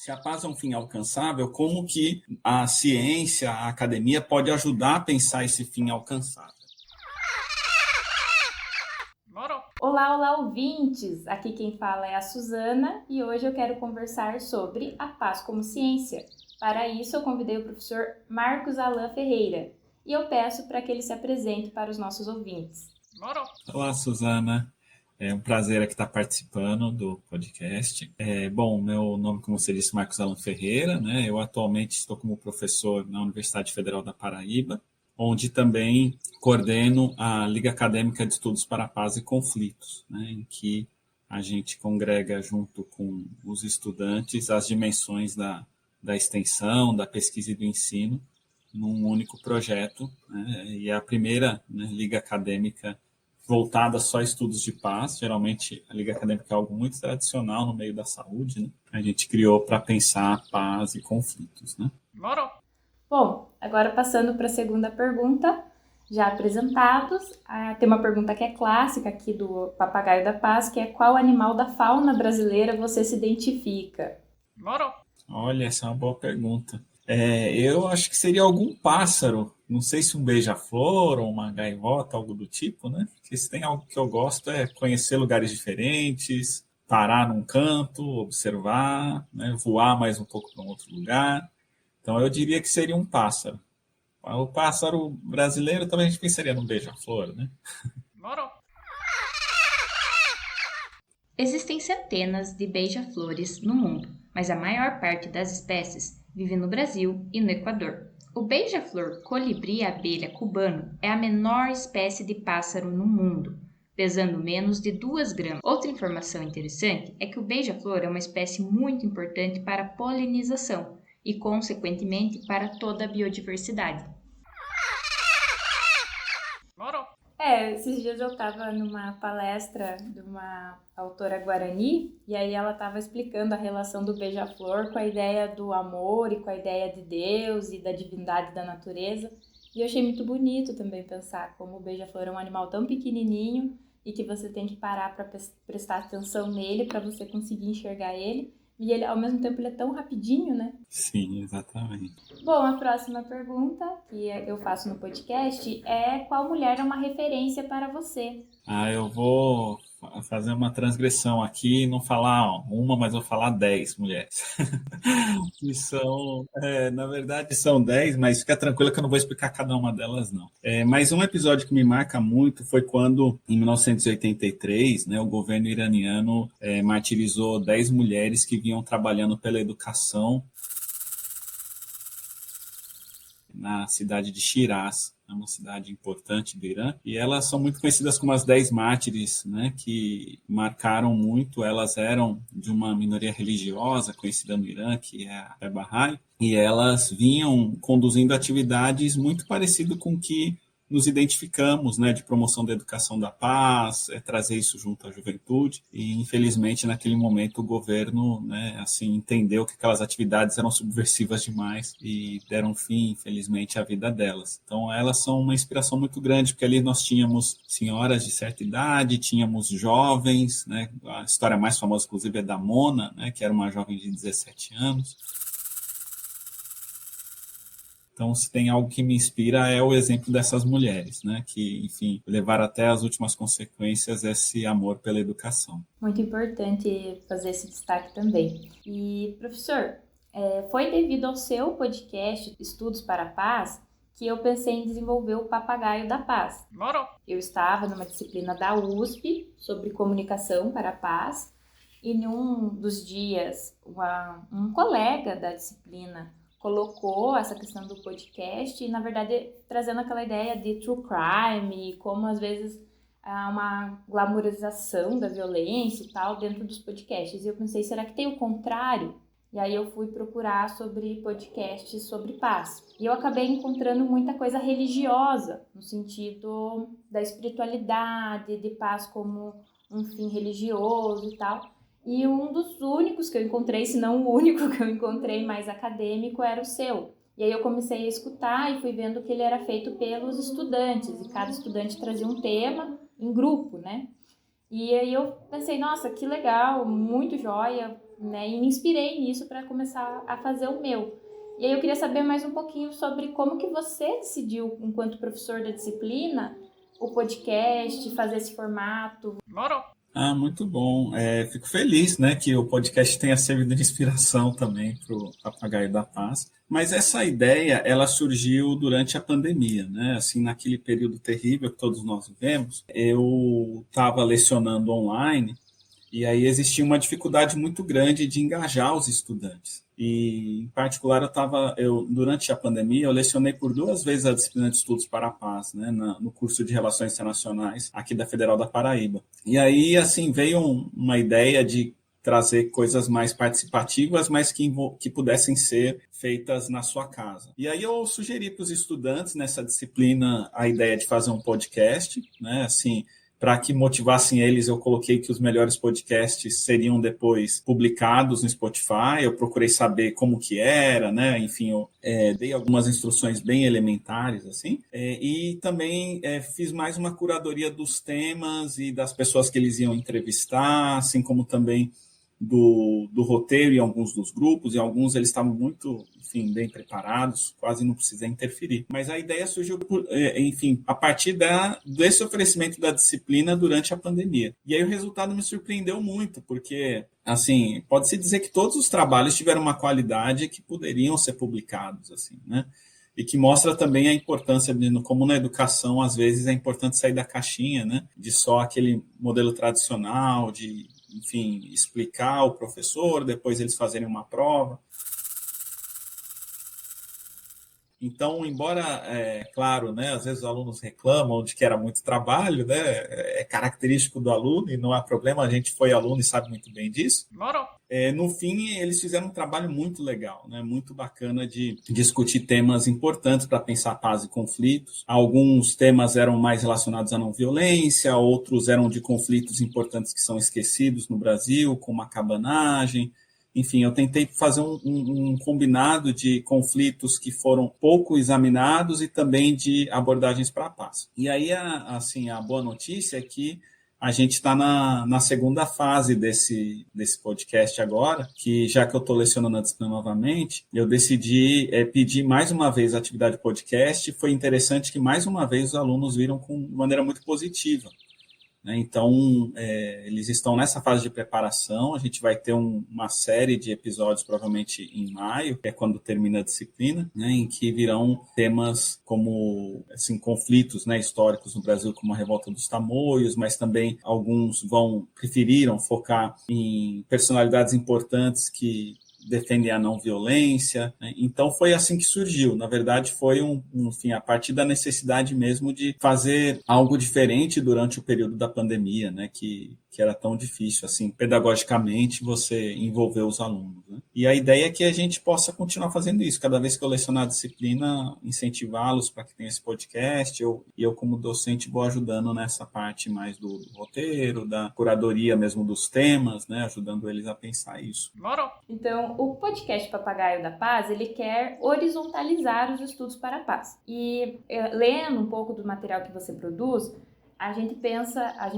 Se a paz é um fim alcançável, como que a ciência, a academia pode ajudar a pensar esse fim alcançável? Olá, olá, ouvintes! Aqui quem fala é a Suzana e hoje eu quero conversar sobre a paz como ciência. Para isso, eu convidei o professor Marcos Alan Ferreira e eu peço para que ele se apresente para os nossos ouvintes. Olá, Suzana. É um prazer aqui estar participando do podcast. Bom, meu nome, como você disse, é Marcos Alan Ferreira, né? Eu atualmente estou como professor na Universidade Federal da Paraíba, onde também coordeno a Liga Acadêmica de Estudos para a Paz e Conflitos, né? Em que a gente congrega junto com os estudantes as dimensões da extensão, da pesquisa e do ensino num único projeto, né? E é a primeira, né, liga acadêmica voltada só a estudos de paz. Geralmente a liga acadêmica é algo muito tradicional no meio da saúde, né? A gente criou para pensar paz e conflitos, né? Bom, agora passando para a segunda pergunta, já apresentados, tem uma pergunta que é clássica aqui do Papagaio da Paz, que é: qual animal da fauna brasileira você se identifica? Olha, essa é uma boa pergunta. Eu acho que seria algum pássaro, não sei se um beija-flor ou uma gaivota, algo do tipo, né? Porque se tem algo que eu gosto é conhecer lugares diferentes, parar num canto, observar, né? Voar mais um pouco para um outro lugar. Então eu diria que seria um pássaro. O pássaro brasileiro também a gente pensaria no beija-flor, né? Existem centenas de beija-flores no mundo, mas a maior parte das espécies vive no Brasil e no Equador. O beija-flor colibri-abelha cubano é a menor espécie de pássaro no mundo, pesando menos de 2 gramas. Outra informação interessante é que o beija-flor é uma espécie muito importante para a polinização e, consequentemente, para toda a biodiversidade. Esses dias eu estava numa palestra de uma autora guarani e aí ela estava explicando a relação do beija-flor com a ideia do amor e com a ideia de Deus e da divindade da natureza. E eu achei muito bonito também pensar como o beija-flor é um animal tão pequenininho e que você tem que parar para prestar atenção nele para você conseguir enxergar ele. E ele, ao mesmo tempo, ele é tão rapidinho, né? Sim, exatamente. Bom, a próxima pergunta que eu faço no podcast é: qual mulher é uma referência para você? Eu vou fazer uma transgressão aqui e não falar uma, mas vou falar 10 mulheres. Que são, na verdade, são 10, mas fica tranquila que eu não vou explicar cada uma delas, não. Mas um episódio que me marca muito foi quando, em 1983, né, o governo iraniano martirizou 10 mulheres que vinham trabalhando pela educação na cidade de Shiraz, é uma cidade importante do Irã, e elas são muito conhecidas como as 10 mártires, né, que marcaram muito. Elas eram de uma minoria religiosa conhecida no Irã, que é a Bahá'í, e elas vinham conduzindo atividades muito parecidas com o que nos identificamos, né, de promoção da educação da paz, trazer isso junto à juventude. E infelizmente naquele momento o governo, né, assim, entendeu que aquelas atividades eram subversivas demais e deram fim, infelizmente, à vida delas. Então elas são uma inspiração muito grande, porque ali nós tínhamos senhoras de certa idade, tínhamos jovens, né, a história mais famosa inclusive é da Mona, né, que era uma jovem de 17 anos. Então, se tem algo que me inspira é o exemplo dessas mulheres, né, que, enfim, levaram até as últimas consequências esse amor pela educação. Muito importante fazer esse destaque também. E, professor, foi devido ao seu podcast Estudos para a Paz que eu pensei em desenvolver o Papagaio da Paz. Eu estava numa disciplina da USP sobre comunicação para a paz e em um dos dias um colega da disciplina colocou essa questão do podcast e, na verdade, trazendo aquela ideia de true crime e como, às vezes, há uma glamorização da violência e tal dentro dos podcasts. E eu pensei, será que tem o contrário? E aí eu fui procurar sobre podcasts sobre paz. E eu acabei encontrando muita coisa religiosa, no sentido da espiritualidade, de paz como um fim religioso e tal. E um dos únicos que eu encontrei, se não o único que eu encontrei mais acadêmico, era o seu. E aí eu comecei a escutar e fui vendo que ele era feito pelos estudantes, e cada estudante trazia um tema em grupo, né? E aí eu pensei, nossa, que legal, muito joia, né? E me inspirei nisso para começar a fazer o meu. E aí eu queria saber mais um pouquinho sobre como que você decidiu, enquanto professor da disciplina, o podcast, fazer esse formato. Ah, muito bom. Fico feliz, né, que o podcast tenha servido de inspiração também para o Papagaio da Paz. Mas essa ideia, ela surgiu durante a pandemia, né? Assim, naquele período terrível que todos nós vivemos, eu estava lecionando online e aí existia uma dificuldade muito grande de engajar os estudantes. E, em particular, durante a pandemia, eu lecionei por 2 vezes a disciplina de Estudos para a Paz, né, no curso de Relações Internacionais aqui da Federal da Paraíba. E aí, assim, veio uma ideia de trazer coisas mais participativas, mas que pudessem ser feitas na sua casa. E aí eu sugeri para os estudantes nessa disciplina a ideia de fazer um podcast, né, assim, para que motivassem eles, eu coloquei que os melhores podcasts seriam depois publicados no Spotify. Eu procurei saber como que era, né? Enfim, eu dei algumas instruções bem elementares, assim. E também fiz mais uma curadoria dos temas e das pessoas que eles iam entrevistar, assim como também do roteiro em alguns dos grupos, e alguns eles estavam muito, enfim, bem preparados, quase não precisei interferir. Mas a ideia surgiu, enfim, a partir desse oferecimento da disciplina durante a pandemia. E aí o resultado me surpreendeu muito, porque, assim, pode-se dizer que todos os trabalhos tiveram uma qualidade que poderiam ser publicados, assim, né? E que mostra também a importância, como na educação, às vezes é importante sair da caixinha, né? De só aquele modelo tradicional, de, enfim, explicar ao professor, depois eles fazerem uma prova. Então, embora, claro, né, às vezes os alunos reclamam de que era muito trabalho, né, é característico do aluno e não há problema, a gente foi aluno e sabe muito bem disso. No fim, eles fizeram um trabalho muito legal, né, muito bacana de discutir temas importantes para pensar paz e conflitos. Alguns temas eram mais relacionados à não violência, outros eram de conflitos importantes que são esquecidos no Brasil, como a cabanagem. Enfim, eu tentei fazer um combinado de conflitos que foram pouco examinados e também de abordagens para a paz. E aí, assim, a boa notícia é que a gente está na segunda fase desse podcast agora, que já que eu estou lecionando a disciplina novamente, eu decidi pedir mais uma vez a atividade podcast. Foi interessante que mais uma vez os alunos viram de maneira muito positiva. Então, eles estão nessa fase de preparação. A gente vai ter uma série de episódios, provavelmente em maio, que é quando termina a disciplina, né, em que virão temas como assim, conflitos, né, históricos no Brasil, como a Revolta dos Tamoios, mas também alguns preferiram focar em personalidades importantes que defendem a não violência, né? Então foi assim que surgiu. Na verdade, foi enfim, a partir da necessidade mesmo de fazer algo diferente durante o período da pandemia, né? Que era tão difícil, assim, pedagogicamente, você envolver os alunos, né? E a ideia é que a gente possa continuar fazendo isso. Cada vez que eu lecionar a disciplina, incentivá-los para que tenha esse podcast. E eu, como docente, vou ajudando nessa parte mais do roteiro, da curadoria mesmo dos temas, né? Ajudando eles a pensar isso. Então, o podcast Papagaio da Paz, ele quer horizontalizar os estudos para a paz. E lendo um pouco do material que você produz, a gente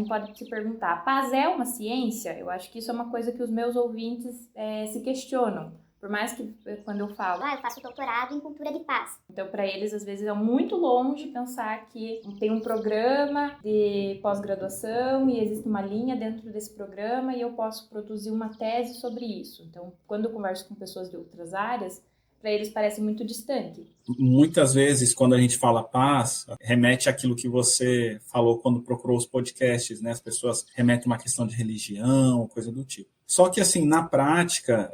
pode se perguntar, a paz é uma ciência? Eu acho que isso é uma coisa que os meus ouvintes se questionam. Por mais que quando eu falo, eu faço doutorado em cultura de paz. Então, para eles, às vezes, é muito longe pensar que tem um programa de pós-graduação e existe uma linha dentro desse programa e eu posso produzir uma tese sobre isso. Então, quando eu converso com pessoas de outras áreas, para eles parece muito distante. Muitas vezes, quando a gente fala paz, remete àquilo que você falou quando procurou os podcasts, né? As pessoas remetem a uma questão de religião, coisa do tipo. Só que, assim, na prática,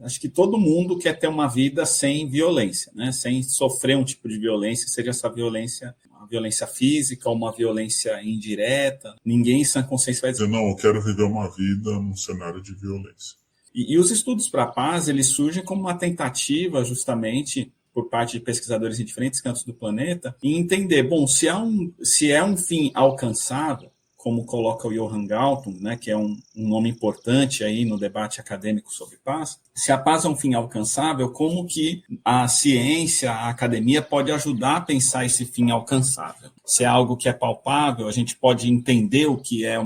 acho que todo mundo quer ter uma vida sem violência, né? Sem sofrer um tipo de violência, seja essa violência uma violência física ou uma violência indireta. Ninguém em sã consciência vai dizer, não, eu quero viver uma vida num cenário de violência. E os estudos para a paz, eles surgem como uma tentativa, justamente, por parte de pesquisadores em diferentes cantos do planeta, em entender, bom, se é um fim alcançável, como coloca o Johan Galtung, né, que é um nome importante aí no debate acadêmico sobre paz, se a paz é um fim alcançável, como que a ciência, a academia pode ajudar a pensar esse fim alcançável? Se é algo que é palpável, a gente pode entender o que é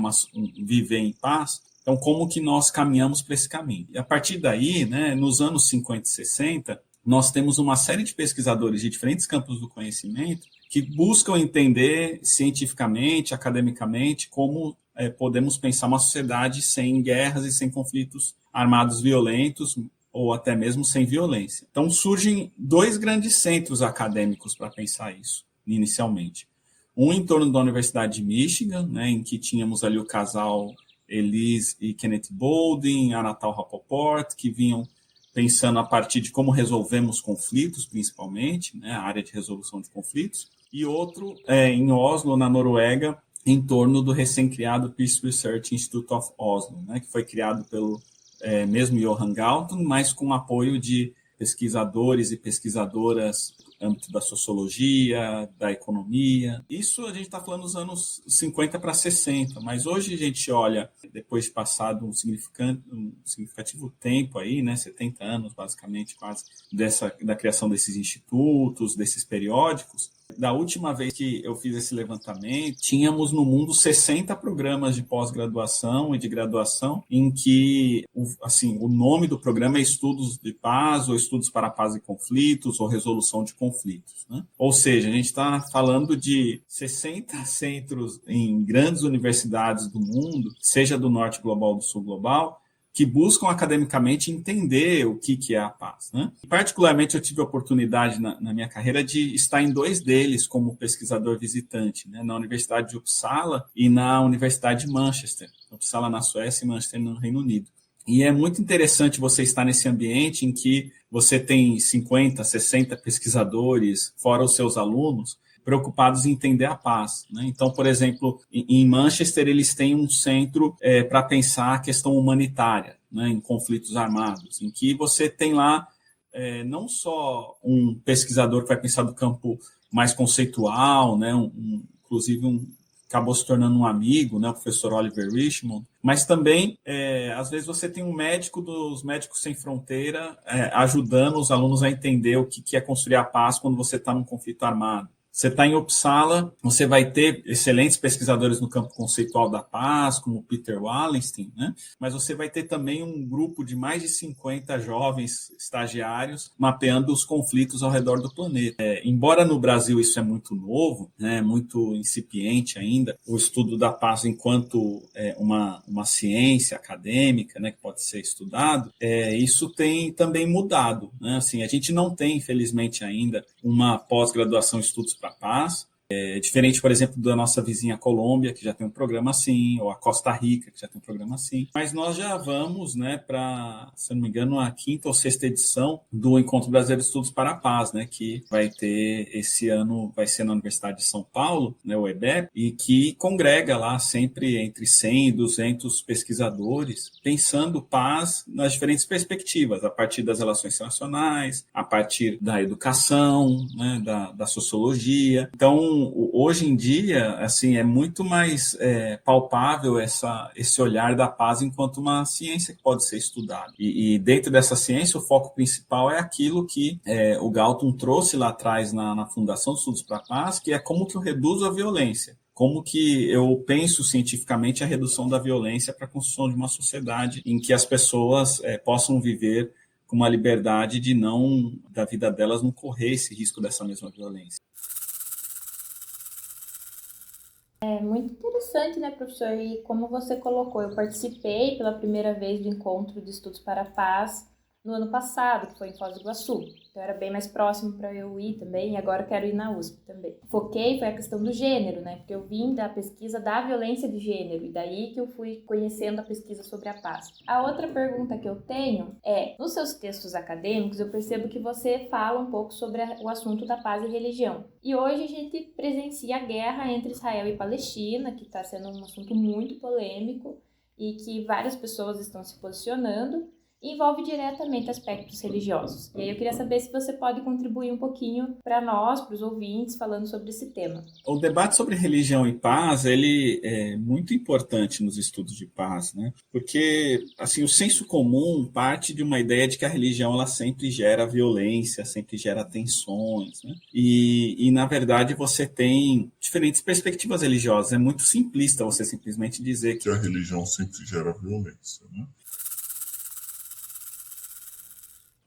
viver em paz. Então, como que nós caminhamos para esse caminho? E a partir daí, né, nos anos 50 e 60, nós temos uma série de pesquisadores de diferentes campos do conhecimento que buscam entender cientificamente, academicamente, como podemos pensar uma sociedade sem guerras e sem conflitos armados violentos, ou até mesmo sem violência. Então, surgem 2 grandes centros acadêmicos para pensar isso, inicialmente. Um em torno da Universidade de Michigan, né, em que tínhamos ali o casal Elise e Kenneth Boulding, a Natal Rapoport, que vinham pensando a partir de como resolvemos conflitos, principalmente, né, a área de resolução de conflitos, e outro em Oslo, na Noruega, em torno do recém-criado Peace Research Institute of Oslo, né, que foi criado pelo mesmo Johan Galtung, mas com apoio de pesquisadores e pesquisadoras no âmbito da sociologia, da economia. Isso a gente está falando dos anos 50 para 60, mas hoje a gente olha, depois de passado um significativo tempo aí, né, 70 anos basicamente quase, da criação desses institutos, desses periódicos. Da última vez que eu fiz esse levantamento, tínhamos no mundo 60 programas de pós-graduação e de graduação em que, assim, o nome do programa é Estudos de Paz, ou Estudos para a Paz e Conflitos, ou Resolução de Conflitos, né? Ou seja, a gente está falando de 60 centros em grandes universidades do mundo, seja do norte global ou do sul global, que buscam academicamente entender o que é a paz, né? Particularmente, eu tive a oportunidade na minha carreira de estar em 2 deles como pesquisador visitante, né? Na Universidade de Uppsala e na Universidade de Manchester. Uppsala na Suécia e Manchester no Reino Unido. E é muito interessante você estar nesse ambiente em que você tem 50, 60 pesquisadores, fora os seus alunos, preocupados em entender a paz, né? Então, por exemplo, em Manchester, eles têm um centro para pensar a questão humanitária, né, em conflitos armados, em que você tem lá não só um pesquisador que vai pensar do campo mais conceitual, né, inclusive acabou se tornando um amigo, né, o professor Oliver Richmond, mas também, às vezes, você tem um médico dos Médicos Sem Fronteira ajudando os alunos a entender o que é construir a paz quando você está num conflito armado. Você está em Uppsala, você vai ter excelentes pesquisadores no campo conceitual da paz, como Peter Wallenstein, né? Mas você vai ter também um grupo de mais de 50 jovens estagiários mapeando os conflitos ao redor do planeta. Embora no Brasil isso é muito novo, né, muito incipiente ainda, o estudo da paz enquanto uma ciência acadêmica, né, que pode ser estudado, isso tem também mudado, né? Assim, a gente não tem, infelizmente, ainda uma pós-graduação em estudos para a paz. Diferente, por exemplo, da nossa vizinha Colômbia, que já tem um programa assim, ou a Costa Rica, que já tem um programa assim. Mas nós já vamos, né, para, se não me engano, a 5ª ou 6ª edição do Encontro Brasileiro de Estudos para a Paz, né, que vai ter esse ano, vai ser na Universidade de São Paulo, né, o EBEP, e que congrega lá sempre entre 100 e 200 pesquisadores, pensando paz nas diferentes perspectivas, a partir das relações internacionais, a partir da educação, né, da sociologia. Então, hoje em dia, assim, é muito mais palpável esse olhar da paz enquanto uma ciência que pode ser estudada. E dentro dessa ciência, o foco principal é aquilo que o Galtung trouxe lá atrás na Fundação de Estudos para a Paz, que é como que eu reduzo a violência. Como que eu penso cientificamente a redução da violência para a construção de uma sociedade em que as pessoas possam viver com uma liberdade de da vida delas não correr esse risco dessa mesma violência. É muito interessante, né, professor? E como você colocou, eu participei pela primeira vez do Encontro de Estudos para a Paz no ano passado, que foi em Foz do Iguaçu. Então era bem mais próximo para eu ir também, e agora eu quero ir na USP também. Foquei foi a questão do gênero, né? Porque eu vim da pesquisa da violência de gênero, e daí que eu fui conhecendo a pesquisa sobre a paz. A outra pergunta que eu tenho nos seus textos acadêmicos, eu percebo que você fala um pouco sobre o assunto da paz e religião. E hoje a gente presencia a guerra entre Israel e Palestina, que está sendo um assunto muito polêmico, e que várias pessoas estão se posicionando. e envolve diretamente aspectos religiosos. E aí eu queria saber se você pode contribuir um pouquinho para nós, para os ouvintes, falando sobre esse tema. O debate sobre religião e paz, ele é muito importante nos estudos de paz, né? Porque, assim, o senso comum parte de uma ideia de que a religião ela sempre gera violência, sempre gera tensões, né? E na verdade, você tem diferentes perspectivas religiosas. É muito simplista você simplesmente dizer que a religião sempre gera violência, né?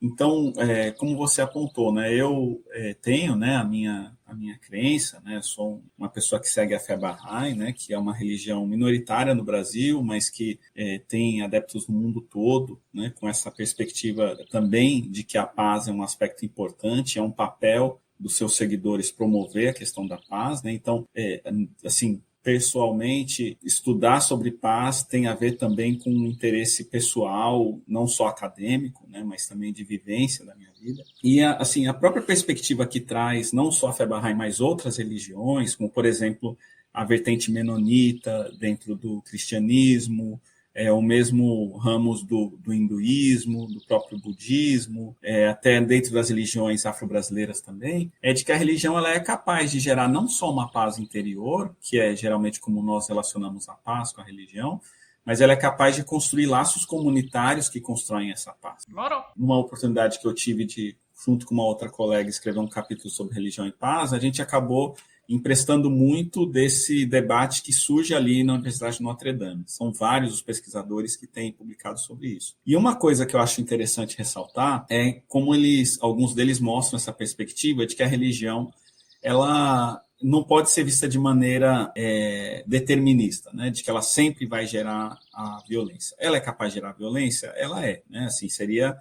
Então, como você apontou, né, eu tenho, né, a minha crença, né, sou uma pessoa que segue a fé Bahá'í, né, que é uma religião minoritária no Brasil, mas que tem adeptos no mundo todo, né, com essa perspectiva também de que a paz é um aspecto importante, é um papel dos seus seguidores promover a questão da paz, né, então, assim, pessoalmente, estudar sobre paz tem a ver também com um interesse pessoal, não só acadêmico, né, mas também de vivência da minha vida. E assim, a própria perspectiva que traz não só a fé Bahá'í, mas outras religiões, como, por exemplo, a vertente menonita dentro do cristianismo, o mesmo ramos do hinduísmo, do próprio budismo, até dentro das religiões afro-brasileiras também, é de que a religião ela é capaz de gerar não só uma paz interior, que é geralmente como nós relacionamos a paz com a religião, mas ela é capaz de construir laços comunitários que constroem essa paz. Numa oportunidade que eu tive de, junto com uma outra colega, escrever um capítulo sobre religião e paz, a gente acabou emprestando muito desse debate que surge ali na Universidade de Notre Dame. São vários os pesquisadores que têm publicado sobre isso. E uma coisa que eu acho interessante ressaltar é como alguns deles mostram essa perspectiva de que a religião ela não pode ser vista de maneira determinista, né? De que ela sempre vai gerar a violência. Ela é capaz de gerar violência? Ela é, né? Assim, seria,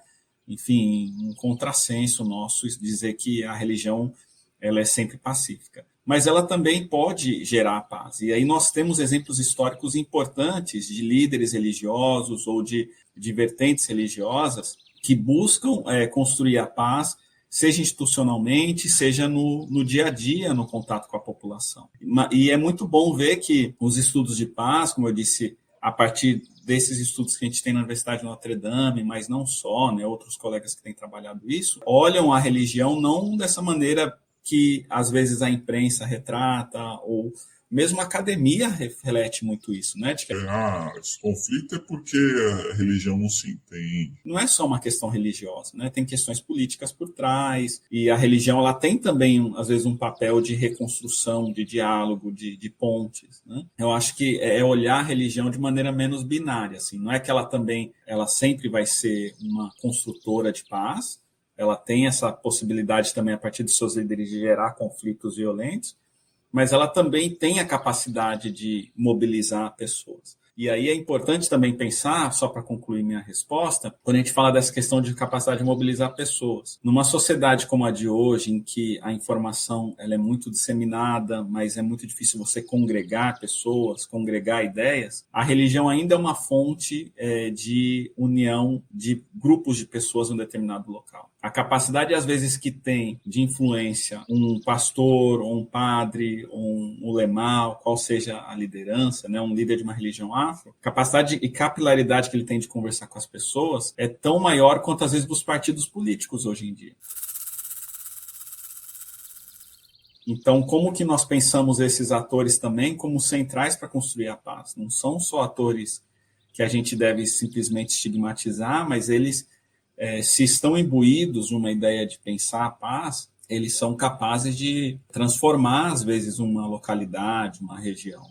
enfim, um contrassenso nosso dizer que a religião ela é sempre pacífica. Mas ela também pode gerar paz. E aí nós temos exemplos históricos importantes de líderes religiosos ou de vertentes religiosas que buscam construir a paz, seja institucionalmente, seja no dia a dia, no contato com a população. E é muito bom ver que os estudos de paz, como eu disse, a partir desses estudos que a gente tem na Universidade de Notre Dame, mas não só, né, outros colegas que têm trabalhado isso, olham a religião não dessa maneira que às vezes a imprensa retrata, ou mesmo a academia reflete muito isso, né? De que esse conflito é porque a religião não se entende. Não é só uma questão religiosa, né? Tem questões políticas por trás, e a religião ela tem também, às vezes, um papel de reconstrução, de diálogo, de pontes, né? Eu acho que é olhar a religião de maneira menos binária, assim. Não é que ela sempre vai ser uma construtora de paz, ela tem essa possibilidade também, a partir de seus líderes, de gerar conflitos violentos, mas ela também tem a capacidade de mobilizar pessoas. E aí é importante também pensar, só para concluir minha resposta, quando a gente fala dessa questão de capacidade de mobilizar pessoas. Numa sociedade como a de hoje, em que a informação ela é muito disseminada, mas é muito difícil você congregar pessoas, congregar ideias, a religião ainda é uma fonte de união de grupos de pessoas em um determinado local. A capacidade, às vezes, que tem de influência um pastor, ou um padre, ou um ulema, qual seja a liderança, né, um líder de uma religião afro, capacidade e capilaridade que ele tem de conversar com as pessoas é tão maior quanto, às vezes, dos partidos políticos hoje em dia. Então, como que nós pensamos esses atores também como centrais para construir a paz? Não são só atores que a gente deve simplesmente estigmatizar, mas eles, se estão imbuídos de uma ideia de pensar a paz, eles são capazes de transformar, às vezes, uma localidade, uma região.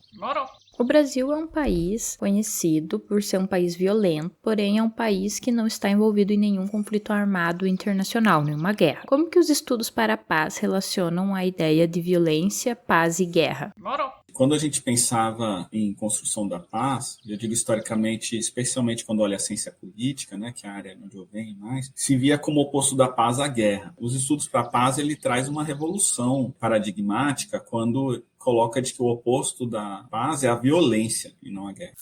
O Brasil é um país conhecido por ser um país violento, porém é um país que não está envolvido em nenhum conflito armado internacional, nenhuma guerra. Como que os estudos para a paz relacionam a ideia de violência, paz e guerra? Quando a gente pensava em construção da paz, eu digo historicamente, especialmente quando olha a ciência política, né, que é a área onde eu venho mais, se via como oposto da paz a guerra. Os estudos para a paz, ele traz uma revolução paradigmática quando coloca de que o oposto da paz é a violência e não a guerra.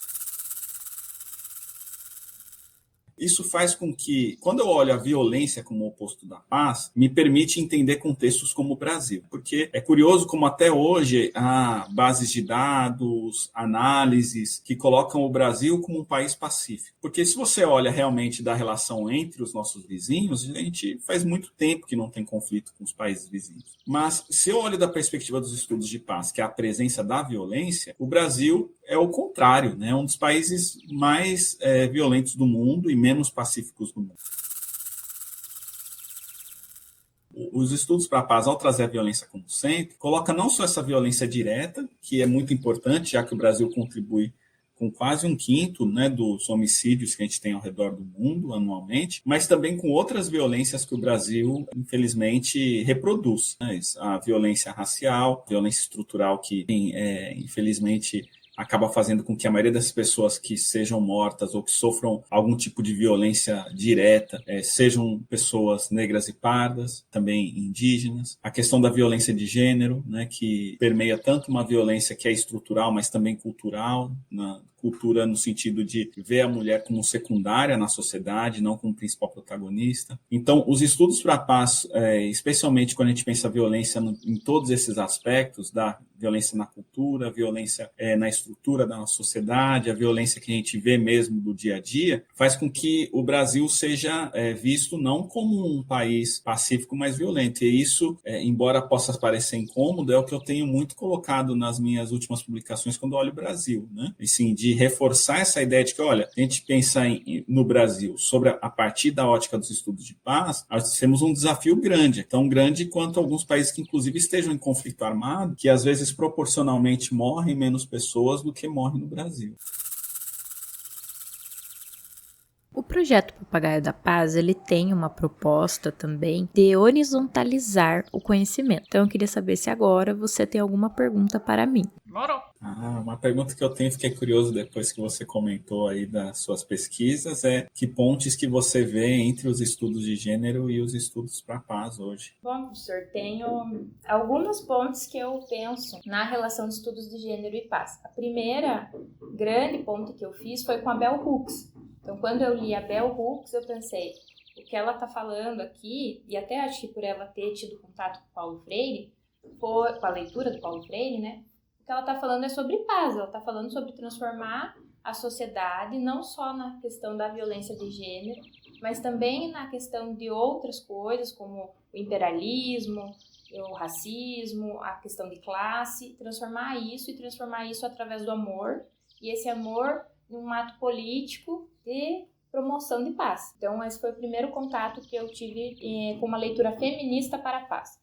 Isso faz com que, quando eu olho a violência como oposto da paz, me permite entender contextos como o Brasil. Porque é curioso como até hoje há bases de dados, análises que colocam o Brasil como um país pacífico. Porque se você olha realmente da relação entre os nossos vizinhos, a gente faz muito tempo que não tem conflito com os países vizinhos. Mas se eu olho da perspectiva dos estudos de paz, que é a presença da violência, o Brasil é o contrário, né? É um dos países mais violentos do mundo e menos pacíficos do mundo. Os estudos para a paz, ao trazer a violência como centro, coloca não só essa violência direta, que é muito importante, já que o Brasil contribui com quase 1/5, né, dos homicídios que a gente tem ao redor do mundo anualmente, mas também com outras violências que o Brasil, infelizmente, reproduz. Né? A violência racial, violência estrutural que, infelizmente, acaba fazendo com que a maioria das pessoas que sejam mortas ou que sofram algum tipo de violência direta sejam pessoas negras e pardas, também indígenas. A questão da violência de gênero, né, que permeia tanto uma violência que é estrutural, mas também cultural, na cultura no sentido de ver a mulher como secundária na sociedade, não como principal protagonista. Então, os estudos para a paz, especialmente quando a gente pensa a violência em todos esses aspectos, da violência na cultura, a violência na estrutura da nossa sociedade, a violência que a gente vê mesmo do dia a dia, faz com que o Brasil seja visto não como um país pacífico, mas violento. E isso, embora possa parecer incômodo, é o que eu tenho muito colocado nas minhas últimas publicações quando olho o Brasil, né? Assim, de reforçar essa ideia de que, olha, a gente pensa no Brasil sobre a partir da ótica dos estudos de paz, nós temos um desafio grande, tão grande quanto alguns países que inclusive estejam em conflito armado, que às vezes proporcionalmente morrem menos pessoas do que morrem no Brasil. O projeto Papagaio da Paz, ele tem uma proposta também de horizontalizar o conhecimento. Então, eu queria saber se agora você tem alguma pergunta para mim. Uma pergunta que eu tenho, fiquei curioso depois que você comentou aí das suas pesquisas, é que pontes que você vê entre os estudos de gênero e os estudos para a paz hoje? Bom, professor, tenho algumas pontes que eu penso na relação de estudos de gênero e paz. A primeira grande ponte que eu fiz foi com a Bell Hooks. Então, quando eu li a Bell Hooks, eu pensei, o que ela está falando aqui, e até acho que por ela ter tido contato com o Paulo Freire, com a leitura do Paulo Freire, né? O que ela está falando é sobre paz, ela está falando sobre transformar a sociedade, não só na questão da violência de gênero, mas também na questão de outras coisas, como o imperialismo, o racismo, a questão de classe, transformar isso através do amor, e esse amor em um ato político de promoção de paz. Então, esse foi o primeiro contato que eu tive com uma leitura feminista para a paz.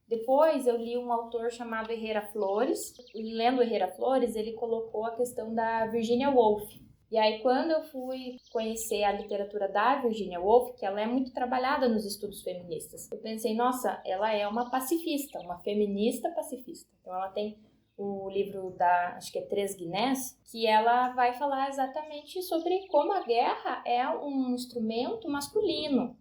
Depois, eu li um autor chamado Herrera Flores. Lendo Herrera Flores, ele colocou a questão da Virginia Woolf. E aí, quando eu fui conhecer a literatura da Virginia Woolf, que ela é muito trabalhada nos estudos feministas, eu pensei, nossa, ela é uma pacifista, uma feminista pacifista. Então, ela tem o livro da, acho que é Três Guinés, que ela vai falar exatamente sobre como a guerra é um instrumento masculino.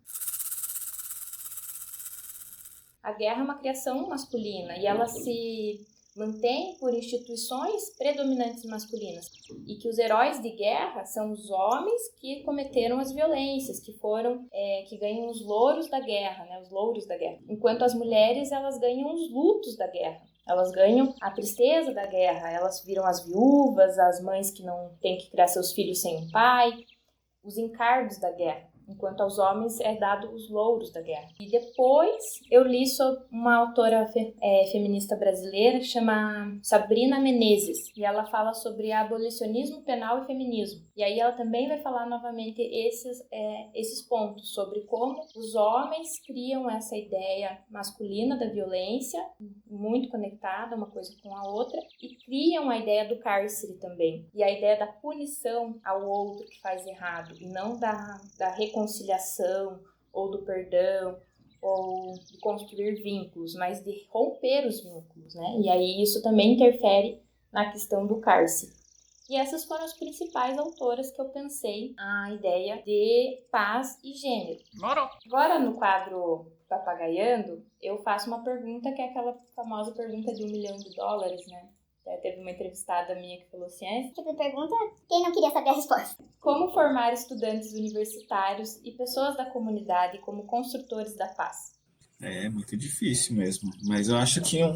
A guerra é uma criação masculina e ela se mantém por instituições predominantes masculinas. E que os heróis de guerra são os homens que cometeram as violências, que foram, que ganham os louros da guerra, né? Os louros da guerra. Enquanto as mulheres, elas ganham os lutos da guerra. Elas ganham a tristeza da guerra, elas viram as viúvas, as mães que não têm que criar seus filhos sem um pai, os encargos da guerra, enquanto aos homens é dado os louros da guerra. E depois eu li sobre uma autora feminista brasileira que chama Sabrina Menezes, e ela fala sobre abolicionismo penal e feminismo. E aí ela também vai falar novamente esses pontos, sobre como os homens criam essa ideia masculina da violência, muito conectada uma coisa com a outra, e criam a ideia do cárcere também, e a ideia da punição ao outro que faz errado, e não da reconciliação, ou do perdão, ou de construir vínculos, mas de romper os vínculos, né? E aí isso também interfere na questão do cárcere. E essas foram as principais autoras que eu pensei a ideia de paz e gênero. Agora, no quadro Papagaiando, eu faço uma pergunta que é aquela famosa pergunta de $1 milhão, né? Teve uma entrevistada minha que falou assim, Tipo de pergunta, quem não queria saber a resposta? como formar estudantes universitários e pessoas da comunidade como construtores da paz? É muito difícil mesmo, mas eu acho que a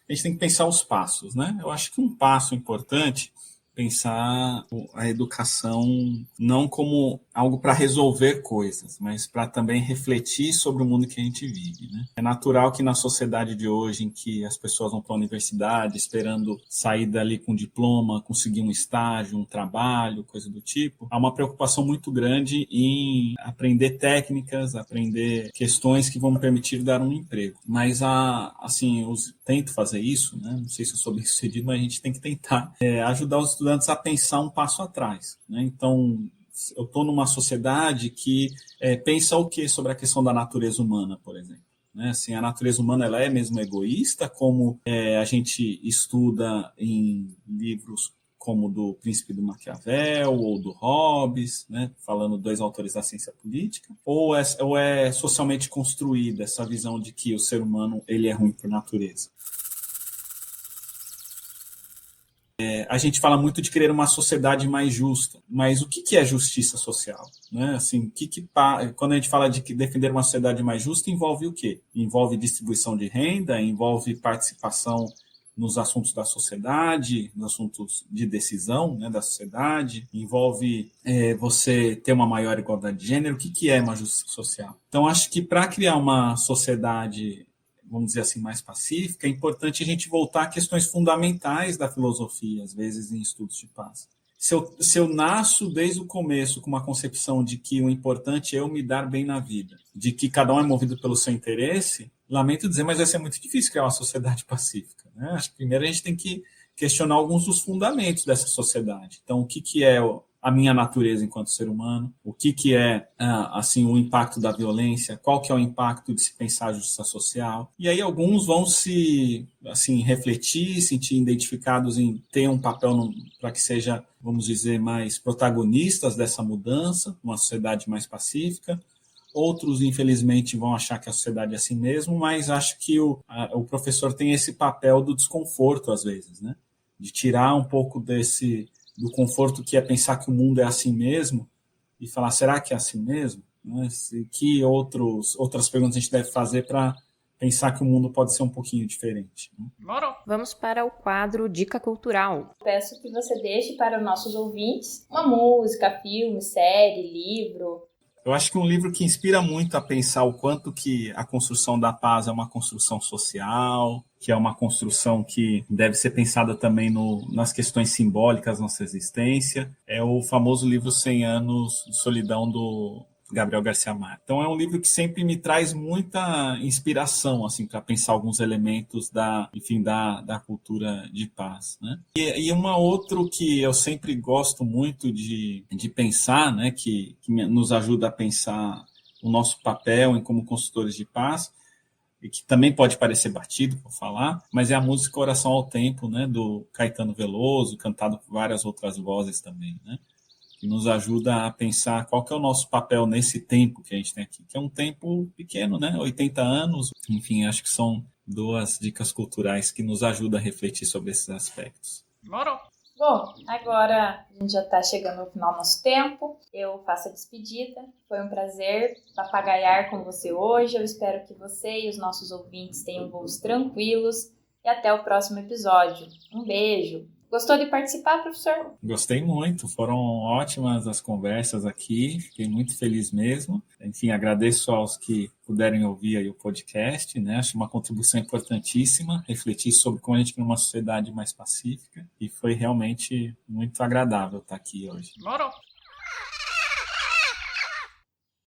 gente tem que pensar os passos, né? Eu acho que um passo importante pensar a educação não como algo para resolver coisas, mas para também refletir sobre o mundo que a gente vive, né? É natural que na sociedade de hoje, em que as pessoas vão para a universidade esperando sair dali com diploma, conseguir um estágio, um trabalho, coisa do tipo, há uma preocupação muito grande em aprender técnicas, aprender questões que vão me permitir dar um emprego. Mas, assim, eu tento fazer isso, né? Não sei se eu sou bem sucedido, mas a gente tem que tentar ajudar os estudantes a pensar um passo atrás, né? Então, eu estou numa sociedade que pensa o que sobre a questão da natureza humana, por exemplo. Né? Assim, a natureza humana ela é mesmo egoísta, como a gente estuda em livros como do Príncipe do Maquiavel ou do Hobbes, né? Falando dois autores da ciência política, ou é socialmente construída essa visão de que o ser humano ele é ruim por natureza? A gente fala muito de querer uma sociedade mais justa, mas o que é justiça social? Né? Assim, quando a gente fala de defender uma sociedade mais justa, envolve o quê? Envolve distribuição de renda, envolve participação nos assuntos da sociedade, nos assuntos de decisão, né, da sociedade, envolve você ter uma maior igualdade de gênero. O que é uma justiça social? Então, acho que para criar uma sociedade, vamos dizer assim, mais pacífica, é importante a gente voltar a questões fundamentais da filosofia, às vezes em estudos de paz. Se eu nasço desde o começo com uma concepção de que o importante é eu me dar bem na vida, de que cada um é movido pelo seu interesse, lamento dizer, mas vai ser muito difícil criar uma sociedade pacífica, né? Acho que primeiro a gente tem que questionar alguns dos fundamentos dessa sociedade. Então, o que é a minha natureza enquanto ser humano, o que é assim, o impacto da violência, qual que é o impacto de se pensar a justiça social. E aí alguns vão se assim, refletir, sentir identificados em ter um papel para que seja, vamos dizer, mais protagonistas dessa mudança, uma sociedade mais pacífica. Outros, infelizmente, vão achar que a sociedade é assim mesmo, mas acho que o professor tem esse papel do desconforto, às vezes, né? De tirar um pouco do conforto que é pensar que o mundo é assim mesmo e falar, será que é assim mesmo? Né? Que outras perguntas a gente deve fazer para pensar que o mundo pode ser um pouquinho diferente. Né? Vamos para o quadro Dica Cultural. Peço que você deixe para os nossos ouvintes uma música, filme, série, livro. Eu acho que um livro que inspira muito a pensar o quanto que a construção da paz é uma construção social, que é uma construção que deve ser pensada também nas questões simbólicas da nossa existência, é o famoso livro 100 Anos de Solidão, do Gabriel Garcia Marques. Então é um livro que sempre me traz muita inspiração assim, para pensar alguns elementos da cultura de paz. Né? E uma outra que eu sempre gosto muito de pensar, né, que nos ajuda a pensar o nosso papel como construtores de paz, e que também pode parecer batido por falar, mas é a música Oração ao Tempo, né, do Caetano Veloso, cantado por várias outras vozes também, né? Que nos ajuda a pensar qual que é o nosso papel nesse tempo que a gente tem aqui, que é um tempo pequeno, né? 80 anos. Enfim, acho que são duas dicas culturais que nos ajudam a refletir sobre esses aspectos. Bom, agora a gente já está chegando ao final do nosso tempo. Eu faço a despedida. Foi um prazer papagaiar com você hoje. Eu espero que você e os nossos ouvintes tenham voos tranquilos. E até o próximo episódio. Um beijo! Gostou de participar, professor? Gostei muito, foram ótimas as conversas aqui, fiquei muito feliz mesmo. Enfim, agradeço aos que puderem ouvir aí o podcast, né? Acho uma contribuição importantíssima, refletir sobre como a gente tem uma sociedade mais pacífica, e foi realmente muito agradável estar aqui hoje.